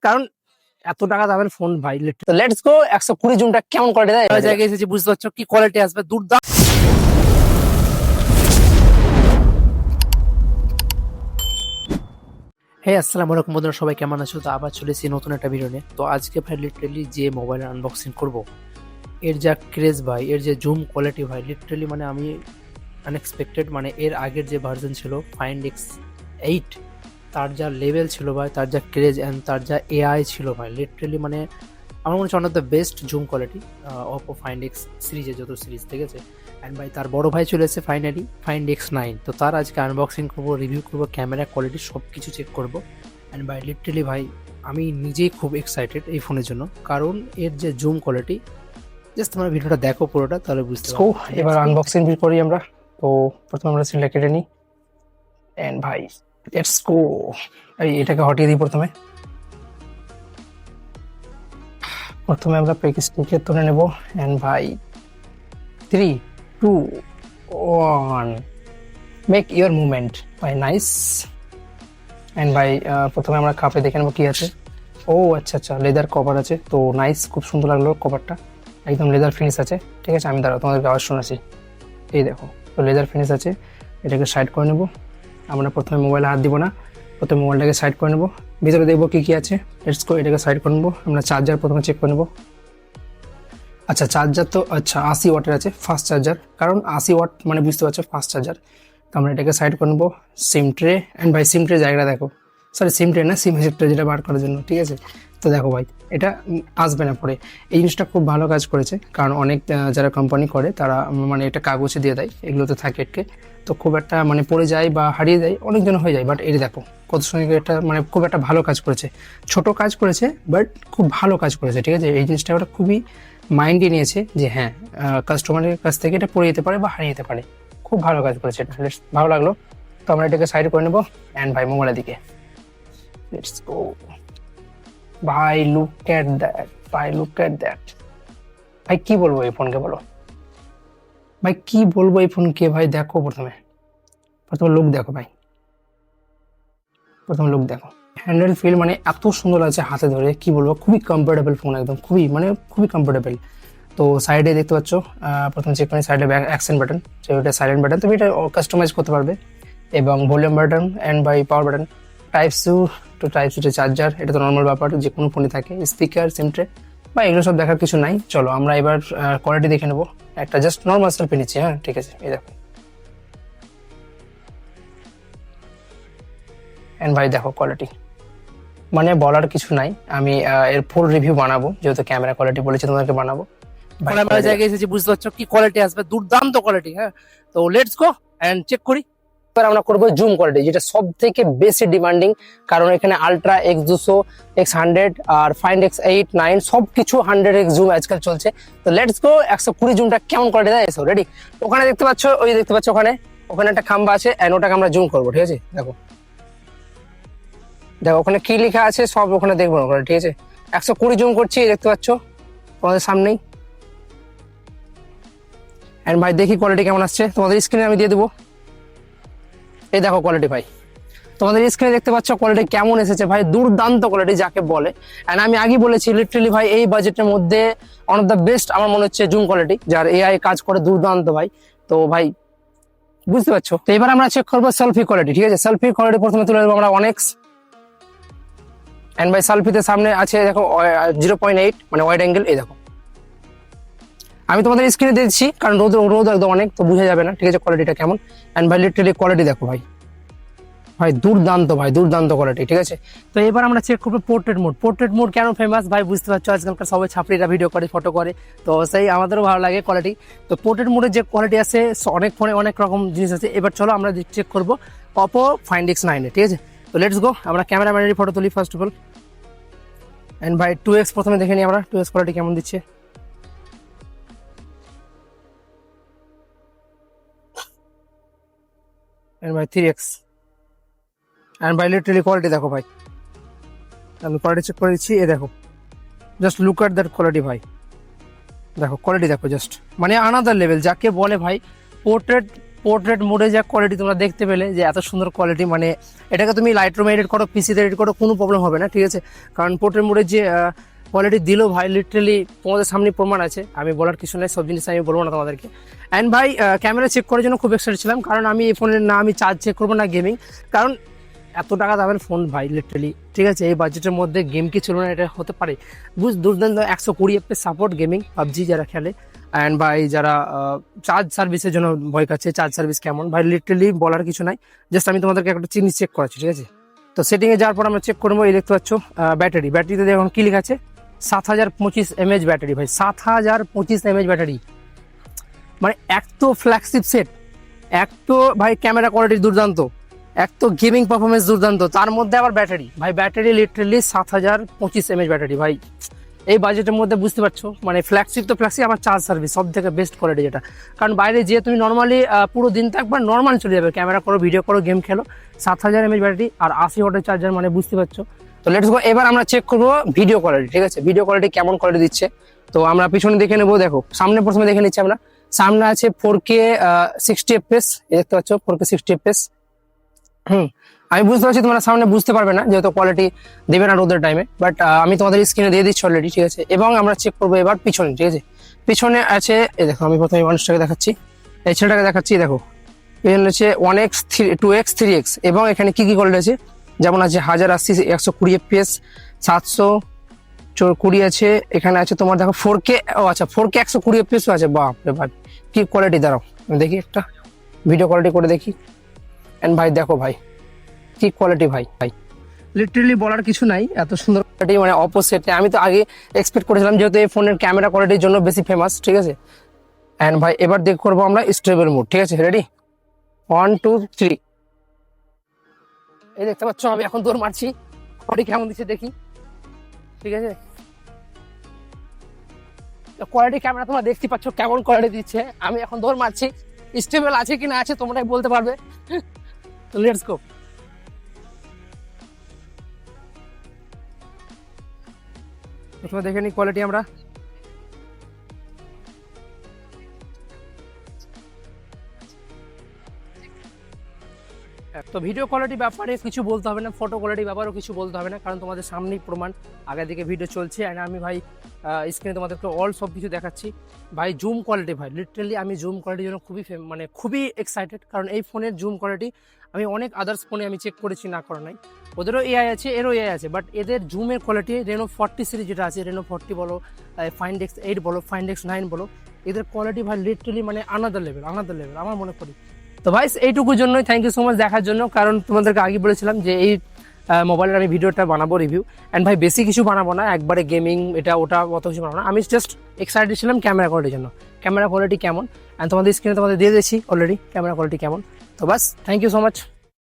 কারণ এত টাকা দামের ফোন ভাই। লেটস গো 120 জুমটা কেমন কোয়ালিটি দেয় জায়গায় এসেছি, বুঝতে পারছো কি কোয়ালিটি আসবে, দুর্দান্ত। হ্যাঁ, আসসালামু আলাইকুম বন্ধুরা, সবাই কেমন আছো? তো আবার চলেছি নতুন একটা ভিডিও নিয়ে। তো আজকে ভাই লিটারেলি যে মোবাইলের আনবক্সিং করব, এর যা ক্রেজ ভাই, এর যে জুম কোয়ালিটি ভাই, লিটারেলি মানে আমি আনএক্সপেক্টেড। মানে এর আগের যে ভার্জন ছিল ফাইন্ড X8, তার যা লেভেল ছিল ভাই, তার যা ক্রেজ অ্যান্ড তার যা এআই ছিল ভাই, লিটারেলি মানে আমার মনে হচ্ছে one of the best zoom quality Oppo find x সিরিজের যত সিরিজ, ঠিক আছে। অ্যান্ড ভাই তার বড় ভাই চলে এসেছে ফাইনালি ফাইন্ড X9। তো তার আজকে আনবক্সিং করবো, রিভিউ করবো, ক্যামেরা কোয়ালিটি সব কিছু চেক করবো। অ্যান্ড ভাই লিটারেলি ভাই আমি নিজেই খুব এক্সাইটেড এই ফোনের জন্য, কারণ এর যে জুম কোয়ালিটি, জাস্ট তোমরা ভিডিওটা দেখো পুরোটা, তাহলে বুঝতে পারবো। এবার আনবক্সিং করি আমরা। তো প্রথমে আমরা সিলটা কেটে নিই। অ্যান্ড ভাই লেটস গো। এটাকে হটিয়ে দিই প্রথমে আমরা প্যাকেজটিকে তুলে নেব। অ্যান্ড ভাই 3, 2, 1 মেক ইউর মুভমেন্ট ভাই, নাইস। অ্যান্ড ভাই প্রথমে আমরা কাপে দেখে নেবো কি আছে। ও আচ্ছা আচ্ছা, লেদার কভার আছে, তো নাইস, খুব সুন্দর লাগলো কভারটা, একদম লেদার ফিনিশ আছে, ঠিক আছে। আমি দাঁড়াও তোমাদেরকে আওয়াজ শোনাচ্ছি, এই দেখো, তো লেদার ফিনিশ আছে। এটাকে সাইড করে নেব আমরা। প্রথমে মোবাইলে হাত দিব না, প্রথমে মোবাইলটাকে সাইড করে নেবো, ভিতরে দেখবো কী কী আছে। লেটস গো, এটাকে সাইড করে নেবো আমরা। চার্জার প্রথমে চেক করে নেবো। আচ্ছা চার্জার তো আচ্ছা 80 ওয়াটের আছে, ফাস্ট চার্জার, কারণ 80 ওয়াট মানে বুঝতে পারছো ফাস্ট চার্জার। তো আমরা এটাকে সাইড করে নেবো। সিম ট্রে, অ্যান্ড ভাই সিম ট্রে জায়গাটা দেখো, সরি সিম ট্রে না, সিম হেক্টর যেটা বার করার জন্য, ঠিক আছে। তো দেখো ভাই এটা আসবে না পরে, এই জিনিসটা খুব ভালো কাজ করেছে, কারণ অনেক যারা কোম্পানি করে তারা মানে এটা কাগজে দিয়ে দেয়, এগুলোতে থাকে এটকে, তো খুব একটা মানে পড়ে যায় বা হারিয়ে যায়, অনেকজন হয়ে যায়। বাট এই দেখো কত সঙ্গে এটা মানে খুব একটা ভালো কাজ করেছে, ছোট কাজ করেছে বাট খুব ভালো কাজ করেছে, ঠিক আছে। এই জিনিসটা ওরা খুবই মাইন্ডে নিয়েছে যে হ্যাঁ কাস্টমারের কাছ থেকে এটা পড়ে যেতে পারে বা হারিয়ে যেতে পারে, খুব ভালো কাজ করেছে এটা, ভালো লাগলো। তো আমরা এটাকে সাইড করে নেবো। অ্যান্ড ভাই মোবাইলের দিকে লেটস গো। ভাই লুক এট দ্যাট, ভাই লুক এট দ্যাট, ভাই কি বলবো এই ফোনকে, বলো ভাই কি বলবো এই ফোনকে ভাই। দেখো প্রথমে লুক দেখো ভাই, প্রথমে লুক দেখো, হ্যান্ডেল ফিল মানে এত সুন্দর আছে হাতে ধরে, কি বলবো, খুবই কমফোর্টেবল ফোন, একদম খুবই মানে খুবই কমফোর্টেবল। তো সাইডে দেখতে পাচ্ছ, প্রথমে চেক করে সাইডে অ্যাকশন বাটন, এটা সাইলেন্ট বাটন, তুমি এটা কাস্টমাইজ করতে পারবে। এবং volume button and by power button, type C to type C to charger, এটা তো নর্মাল ব্যাপার, যে কোনো ফোনে থাকে। স্পিকার, সিম ট্রে বা এগুলো সব দেখার কিছু নাই। চলো আমরা এবার কোয়ালিটি দেখে নেবো। একটা জাস্ট নর্মাল সেলফি নিচ্ছি, হ্যাঁ ঠিক আছে, এই দেখো। অ্যান্ড ভাই দেখো কোয়ালিটি, মানে বলার কিছু নাই। আমি এর ফুল রিভিউ বানাবো, যেহেতু ক্যামেরা কোয়ালিটি বলেছি তোমাদেরকে বানাবো। আমরা জায়গায় এসেছি, বুঝতে পারছো কি কোয়ালিটি আসবে, দুর্দান্ত কোয়ালিটি। হ্যাঁ, তো লেটস গো এন্ড চেক করি। এবার আমরা করবো জুম কোয়ালিটি, যেটা সব থেকে বেশি ডিমান্ডিং, কারণ এখানে আলট্রা X200, X100 আর ফাইন্ড X8, 9 সবকিছু 100x জুম আজকাল চলছে। তো লেটস গো 120 জুমটা কেমন কোয়ালিটি দেয়, এসো রেডি। ওখানে দেখতে পাচ্ছ, ওই দেখতে পাচ্ছ ওখানে একটা খাম্বা আছে, এন্ড ওটাকে আমরা জুম করবো, ঠিক আছে। দেখো ওখানে কি লেখা আছে সব ওখানে দেখবো ওখানে, ঠিক আছে। 120 জুম করছি, দেখতে পাচ্ছ তোমাদের সামনেই। এন্ড ভাই দেখি কোয়ালিটি কেমন আসছে, তোমাদের স্ক্রিনে আমি দিয়ে দেবো। এই দেখো কোয়ালিটি ভাই, তোমাদের স্ক্রিনে দেখতে পাচ্ছ কোয়ালিটি কেমন এসেছে ভাই, দুর্দান্ত কোয়ালিটি যাকে বলে। এন্ড আমি আগে বলেছি লিটারালি ভাই এই বাজেটের মধ্যে ওয়ান অফ দ্য বেস্ট আমার মনে হচ্ছে জুম কোয়ালিটি, যার এআই কাজ করে দুর্দান্ত ভাই। তো ভাই বুঝতে পারছো। তো এবার আমরা চেক করবো সেলফি কোয়ালিটি, ঠিক আছে। সেলফি কোয়ালিটি প্রথমে তুলে নেবো আমরা অনেক্স। এন্ড ভাই সেলফিতে সামনে আছে দেখো 0.8 মানে ওয়াইড অ্যাঙ্গেল, এই দেখো। আমি তোমাদের স্ক্রিনে দিচ্ছি কারণ রোদ একদম অনেক, তো বোঝা যাবে না, ঠিক আছে কোয়ালিটিটা কেমন। এন্ড ভাই লিটারালি কোয়ালিটি দেখো ভাই, দুর্দান্ত ভাই, দুর্দান্ত কোয়ালিটি, ঠিক আছে। তো এবার আমরা চেক করবো পোর্ট্রেট মোড। পোর্ট্রেট মোড কেন ফেমাস ভাই, বুঝতে পারছো, আজকালকার সবাই ছাপড়িরা ভিডিও করে, ফটো করে, তো সেই আমাদেরও ভালো লাগে কোয়ালিটি। তো পোর্ট্রেট মোডের যে কোয়ালিটি আছে, অনেক ফোনে অনেক রকম জিনিস আছে। এবার চলো আমরা চেক করবো অপো ফাইন্ড X9 এ, ঠিক আছে। তো লেটস গো, আমরা ক্যামেরাম্যানের ফটো তুলি ফার্স্ট অফ অল। এন্ড ভাই 2x প্রথমে দেখে নিই আমরা, 2x কোয়ালিটি কেমন দিচ্ছে। এন্ড ভাই 3x। এন্ড ভাই লিটারালি কোয়ালিটি দেখো ভাই, আমি কোয়ালিটি চেক করে দিচ্ছি, এ দেখো, just look at that quality ভাই, দেখো কোয়ালিটি দেখো, জাস্ট মানে আনাদার লেভেল যাকে বলে ভাই। পোর্ট্রেট পোর্ট্রেট মোডে যা কোয়ালিটি তোমরা দেখতে পেলে, যে এত সুন্দর কোয়ালিটি, মানে এটাকে তুমি লাইট রুমে এডিট করো, পিসিতে এডিট করো, কোনো প্রবলেম হবে না, ঠিক আছে। কারণ পোর্ট্রেট মোডের যে কোয়ালিটি দিল ভাই, লিটারালি তোমাদের সামনে প্রমাণ আছে, আমি বলার কিছু নেই, সব জিনিস আমি বলবো না তোমাদেরকে। অ্যান্ড ভাই ক্যামেরা চেক করার জন্য খুব এক্সাইটেড ছিলাম, কারণ আমি এই ফোনের না আমি চার্জ চেক করবো না গেমিং, কারণ এত টাকা দামের ফোন ভাই লিটারালি, ঠিক আছে, এই বাজেটের মধ্যে গেম কি চলবে না, এটা হতে পারে। দুর্দান্ত 120 FPS সাপোর্ট গেমিং পাবজি যারা খেলে। অ্যান্ড ভাই যারা চার্জ সার্ভিসের জন্য ভয় কাছে, চার্জ সার্ভিস কেমন ভাই লিটারালি বলার কিছু নাই, জাস্ট আমি তোমাদেরকে একটা জিনিস চেক করাচ্ছি, ঠিক আছে। তো সেটিংয়ে যাওয়ার পর আমরা চেক করবো, এই দেখতে পাচ্ছ ব্যাটারিতে দেখুন কি লেখা আছে, 7025 mAh ব্যাটারি ভাই, 7025 mAh ব্যাটারি, মানে এক তো ফ্ল্যাগশিপ সেট, এক তো ভাই ক্যামেরা কোয়ালিটি দুর্দান্ত, এক তো গেমিং পারফরমেন্স দুর্দান্ত, তার মধ্যে আবার ব্যাটারি ভাই, ব্যাটারি লিটারালি 7025 mAh ব্যাটারি ভাই, এই বাজেটের মধ্যে বুঝতে পারছো, মানে ফ্ল্যাগশিপ তো ফ্ল্যাগশিপ, আবার চার্জ সার্ভিস সব থেকে বেস্ট কোয়ালিটি যেটা, কারণ বাইরে যে তুমি নর্মালি পুরো দিন তো একবার নর্মাল চলে যাবে, ক্যামেরা করো, ভিডিও করো, গেম খেলো, 7000 mAh ব্যাটারি আর 80 ওয়াটের চার্জার, মানে বুঝতে পারছো। তো লেটস গো, এবার আমরা চেক করবো ভিডিও কোয়ালিটি, ঠিক আছে, ভিডিও কোয়ালিটি কেমন কোয়ালিটি দিচ্ছে। তো আমরা পিছনে দেখে নেবো, দেখো সামনে প্রথমে দেখে নিচ্ছি আমরা, সামনে আছে 4K 60 FPS, দেখতে পাচ্ছ 4K 60 FPS। আমি বুঝতে পারছি তোমরা সামনে বুঝতে পারবে না, যেহেতু কোয়ালিটি দেবে না রোদের টাইমে, বাট আমি তোমাদের স্ক্রিনে দিয়ে দিচ্ছি অলরেডি, ঠিক আছে। এবং আমরা চেক করবো এবার পিছনে, ঠিক আছে, পিছনে আছে এই দেখো, আমি প্রথমে মানুষটাকে দেখাচ্ছি, এই ছেলেটাকে দেখাচ্ছি, দেখো পিছনে আছে 1x 2x 3x, এবং এখানে কি কি কোয়ালিটি আছে, যেমন আছে 1080 120 FPS, 720 আছে, এখানে আছে তোমার দেখো 4K, ও আচ্ছা 4K 120 FPS আছে, বাপ রে বাপ কি কোয়ালিটি, দাঁড়াও আমি দেখি একটা ভিডিও কোয়ালিটি করে দেখি। এন্ড ভাই দেখো ভাই কি কোয়ালিটি ভাই, লিটারালি বলার কিছু নাই, এত সুন্দর কোয়ালিটি, মানে অপোজিট আমি তো আগে এক্সপেক্ট করেছিলাম, যেহেতু এই ফোনের ক্যামেরা কোয়ালিটির জন্য বেশি ফেমাস, ঠিক আছে। এন্ড ভাই এবার দেখ করবো আমরা স্টেবল মোড, ঠিক আছে, রেডি 1 2 3, এই দেখতে পাচ্ছ আমি এখন দৌড় মারছি, কোয়ালিটি কেমন দিচ্ছে দেখি, ঠিক আছে। কোয়ালিটি ক্যামেরা তোমরা দেখতে পাচ্ছ কেমন কোয়ালিটি দিচ্ছে, আমি এখন দৌড় মারছি, স্টেবল আছে কিনা আছে তোমরাই বলতে পারবে। তো লেটস গো। প্রথমে দেখে নিই কোয়ালিটি আমরা, তো ভিডিও কোয়ালিটি ব্যাপারে কিছু বলতে হবে না, ফটো কোয়ালিটি ব্যাপারেও কিছু বলতে হবে না, কারণ তোমাদের সামনেই প্রমাণ, আগে দিকে ভিডিও চলছে, আর আমি ভাই স্ক্রিনে তোমাদেরকে অল সব কিছু দেখাচ্ছি। ভাই জুম কোয়ালিটি ভাই লিটারালি আমি জুম কোয়ালিটির জন্য মানে খুবই এক্সাইটেড, কারণ এই ফোনের জুম কোয়ালিটি আমি অনেক আদার্স ফোনে আমি চেক করেছি, না করা নাই, ওদেরও এআই আছে, এরও এআই আছে, বাট এদের জুমের কোয়ালিটি রেনো 40 সিরিজ যেটা আছে, রেনো 40 বলো, ফাইন্ড এক্স 8 বলো, ফাইন্ড এক্স 9 বলো, এদের কোয়ালিটি ভাই লিটারালি মানে আলাদা লেভেল আমার মনে করি। তো ভাই এইটুকুর জন্যই থ্যাংক ইউ সো মাচ দেখার জন্য, কারণ তোমাদেরকে আগে বলেছিলাম যে এই মোবাইলের আমি ভিডিওটা বানাবো রিভিউ, অ্যান্ড ভাই বেশি কিছু বানাবো না, একবারে গেমিং এটা ওটা অত কিছু বানাবো না, আমি জাস্ট এক্সাইটেড ছিলাম ক্যামেরা কোয়ালিটির জন্য, ক্যামেরা কোয়ালিটি কেমন, অ্যান্ড তোমাদের স্ক্রিনে তোমাদের দিয়ে দিয়েছি অলরেডি ক্যামেরা কোয়ালিটি কেমন। তো বাস থ্যাংক ইউ সো মাচ।